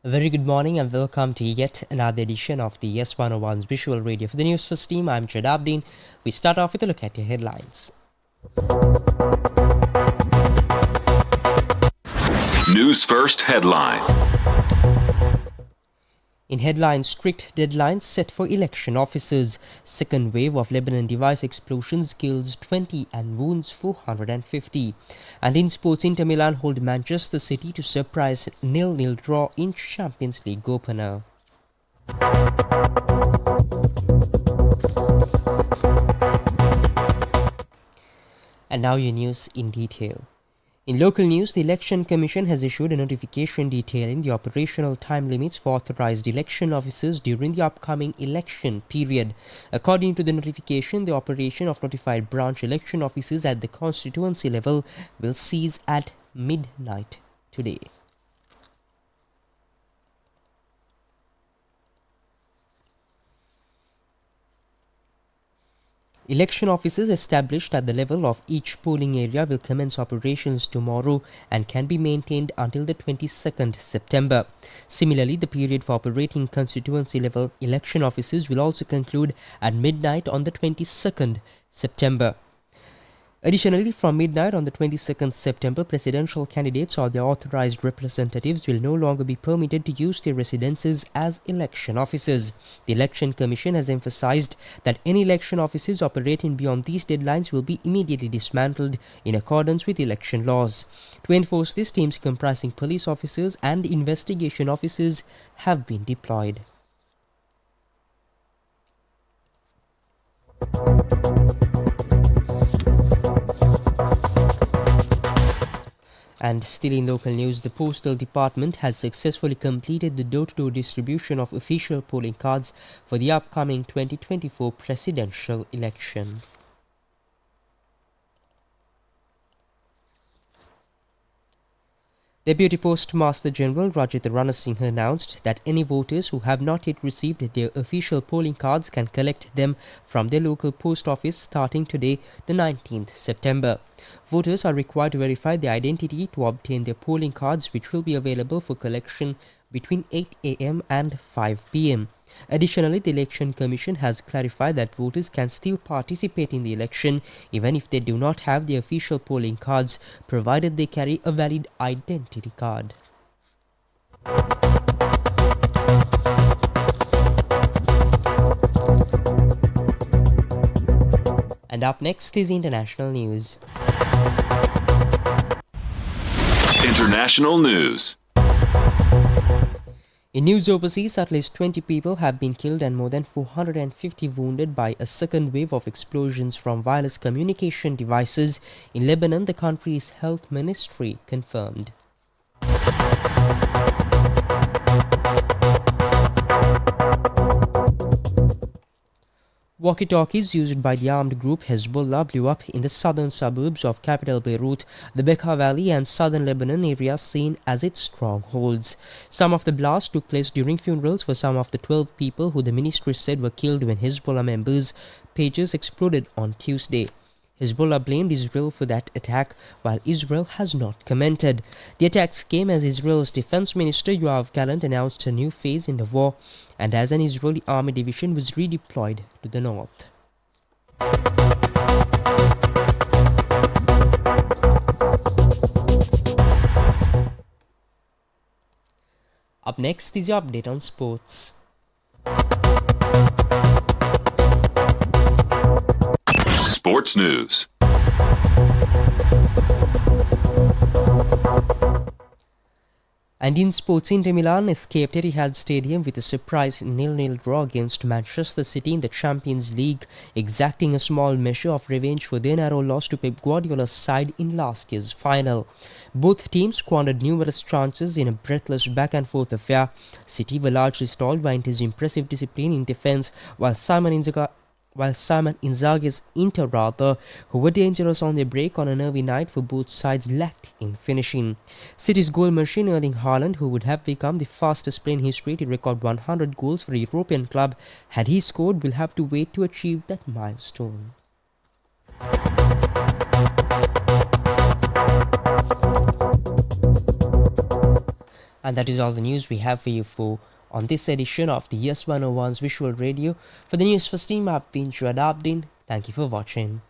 A very good morning and welcome to yet another edition of the YES101's Visual Radio. For the Newsfirst team, I'm Jadabdeen. We start off with a look at your headlines. Newsfirst headline. In headlines, strict deadlines set for election officers. Second wave of Lebanon device explosions kills 20 and wounds 450. And in sports, Inter Milan hold Manchester City to surprise 0-0 draw in Champions League opener. And now your news in detail. In local news, the Election Commission has issued a notification detailing the operational time limits for authorized election officers during the upcoming election period. According to the notification, the operation of notified branch election officers at the constituency level will cease at midnight today. Election officers established at the level of each polling area will commence operations tomorrow and can be maintained until the 22nd September. Similarly, the period for operating constituency level election officers will also conclude at midnight on the 22nd September. Additionally, from midnight on the 22nd September, presidential candidates or their authorized representatives will no longer be permitted to use their residences as election officers. The Election Commission has emphasized that any election officers operating beyond these deadlines will be immediately dismantled in accordance with election laws. To enforce this, teams comprising police officers and investigation officers have been deployed. And still in local news, the Postal Department has successfully completed the door-to-door distribution of official polling cards for the upcoming 2024 presidential election. Deputy Postmaster General Rajit Ranasinghe announced that any voters who have not yet received their official polling cards can collect them from their local post office starting today, the 19th September. Voters are required to verify their identity to obtain their polling cards, which will be available for collection between 8 a.m. and 5 p.m. Additionally, the Election Commission has clarified that voters can still participate in the election even if they do not have the official polling cards, provided they carry a valid identity card. And up next is international news. International news. In news overseas, at least 20 people have been killed and more than 450 wounded by a second wave of explosions from wireless communication devices in Lebanon, the country's health ministry confirmed. Walkie-talkies used by the armed group Hezbollah blew up in the southern suburbs of capital Beirut, the Bekaa Valley and southern Lebanon areas seen as its strongholds. Some of the blasts took place during funerals for some of the 12 people who the ministry said were killed when Hezbollah members' pages exploded on Tuesday. Hezbollah blamed Israel for that attack, while Israel has not commented. The attacks came as Israel's defense minister Yoav Gallant announced a new phase in the war, and as an Israeli army division was redeployed to the north. Up next is your update on sports. Sports news. And in sports, Inter Milan escaped Etihad Stadium with a surprise 0-0 draw against Manchester City in the Champions League, exacting a small measure of revenge for their narrow loss to Pep Guardiola's side in last year's final. Both teams squandered numerous chances in a breathless back-and-forth affair. City were largely stalled by Inter's impressive discipline in defence, while Simon Inzaghi's Inter, who were dangerous on their break on a nervy night for both sides, lacked in finishing. City's goal machine Erling Haaland, who would have become the fastest player in history to record 100 goals for a European club had he scored, will have to wait to achieve that milestone. And that is all the news we have for you for on this edition of the YES101's Visual Radio. For the News First team, I've been Shuad Abdin. Thank you for watching.